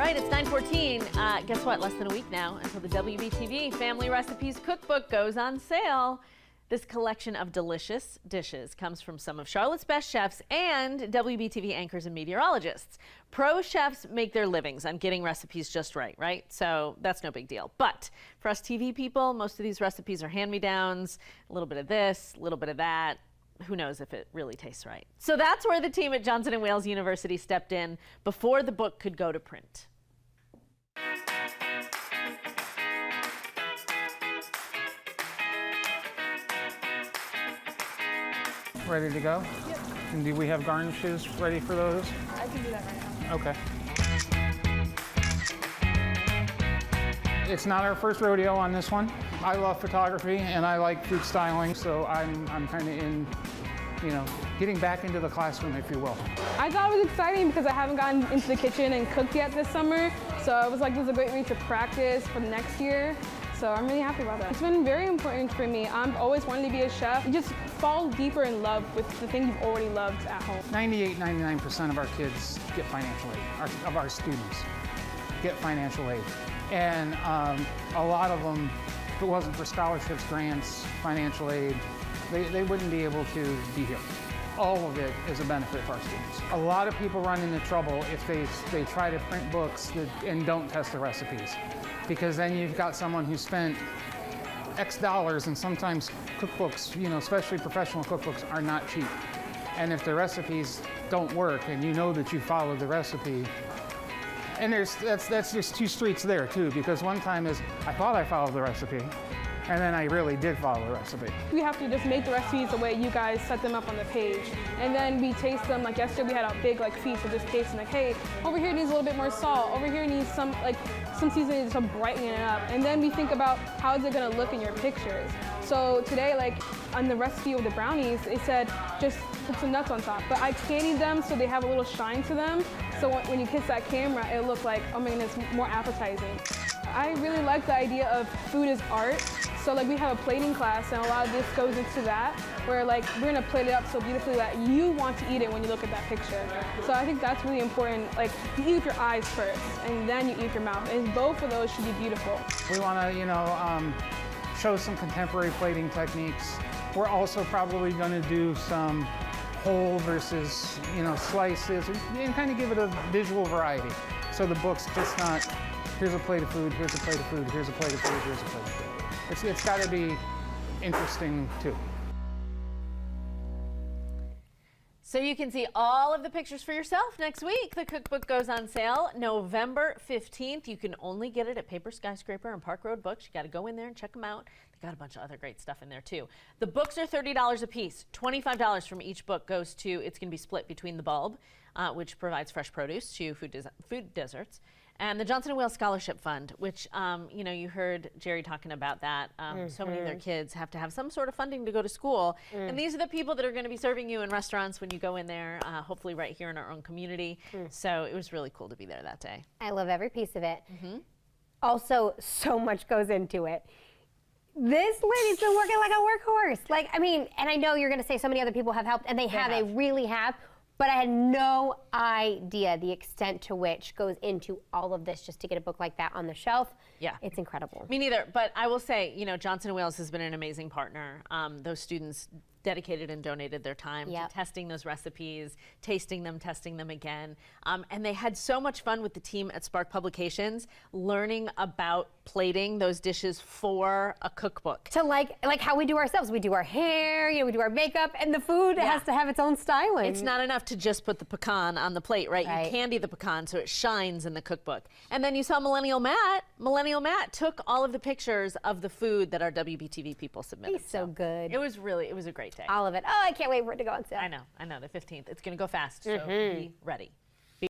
right, it's 9:14. Guess what? Less than a week now until the WBTV Family Recipes Cookbook goes on sale. This collection of delicious dishes comes from some of Charlotte's best chefs and WBTV anchors and meteorologists. Pro chefs make their livings on getting recipes just right? So that's no big deal. But for us TV people, most of these recipes are hand-me-downs, a little bit of this, a little bit of that. Who knows if it really tastes right. So that's where the team at Johnson & Wales University stepped in before the book could go to print. Ready to go? Yep. And do we have garnishes ready for those? I can do that right now. Okay. It's not our first rodeo on this one. I love photography and I like food styling, so I'm kind of in, getting back into the classroom, if you will. I thought it was exciting because I haven't gotten into the kitchen and cooked yet this summer, so I was like, this is a great way to practice for the next year. So I'm really happy about that. It's been very important for me. I've always wanted to be a chef. You just fall deeper in love with the thing you've already loved at home. 99% of our kids get financial aid, of our students get financial aid. And a lot of them, if it wasn't for scholarships, grants, financial aid, they wouldn't be able to be here. All of it is a benefit for our students. A lot of people run into trouble if they try to print books and don't test the recipes. Because then you've got someone who spent X dollars, and sometimes cookbooks, especially professional cookbooks, are not cheap. And if the recipes don't work and you know that you followed the recipe, and that's just two streets there too, because one time is I thought I followed the recipe, and then I really did follow the recipe. We have to just make the recipes the way you guys set them up on the page. And then we taste them, like yesterday we had a big feast of just tasting hey, over here needs a little bit more salt, over here needs some seasoning to brighten it up. And then we think about how is it gonna look in your pictures. So today, on the recipe with the brownies, it said just put some nuts on top. But I candied them so they have a little shine to them. So when you kiss that camera, it looked like, oh my goodness, more appetizing. I really like the idea of food as art. So we have a plating class, and a lot of this goes into that, where we're gonna plate it up so beautifully that you want to eat it when you look at that picture. So I think that's really important. You eat with your eyes first, and then you eat with your mouth, and both of those should be beautiful. We wanna, show some contemporary plating techniques. We're also probably gonna do some whole versus, slices, and kind of give it a visual variety. So the book's just not, here's a plate of food, here's a plate of food, here's a plate of food, here's a plate of food. It's got to be interesting too. So you can see all of the pictures for yourself next week. The cookbook goes on sale November 15th. You can only get it at Paper Skyscraper and Park Road Books. You got to go in there and check them out. They got a bunch of other great stuff in there too. The books are $30 a piece. $25 from each book goes to, it's going to be split between the Bulb, which provides fresh produce to food deserts, and the Johnson & Wales Scholarship Fund, which, you heard Jerry talking about that. So many of their kids have to have some sort of funding to go to school. And these are the people that are going to be serving you in restaurants when you go in there, hopefully right here in our own community. So it was really cool to be there that day. I love every piece of it. Also, so much goes into it. This lady's been working like a workhorse. And I know you're going to say so many other people have helped, and they really have. But I had no idea the extent to which goes into all of this just to get a book like that on the shelf. Yeah. It's incredible. Me neither, but I will say, Johnson & Wales has been an amazing partner. Those students dedicated and donated their time to testing those recipes, tasting them, testing them again. And they had so much fun with the team at Spark Publications, learning about plating those dishes for a cookbook. To like how we do ourselves. We do our hair, we do our makeup, and the food has to have its own styling. It's not enough to just put the pecan on the plate, right? You candy the pecan so it shines in the cookbook. And then you saw Millennial Matt. Millennial Matt took all of the pictures of the food that our WBTV people submitted. He's so good. It was a great day. All of it. Oh, I can't wait for it to go on sale. I know, the 15th. It's gonna go fast, so be ready.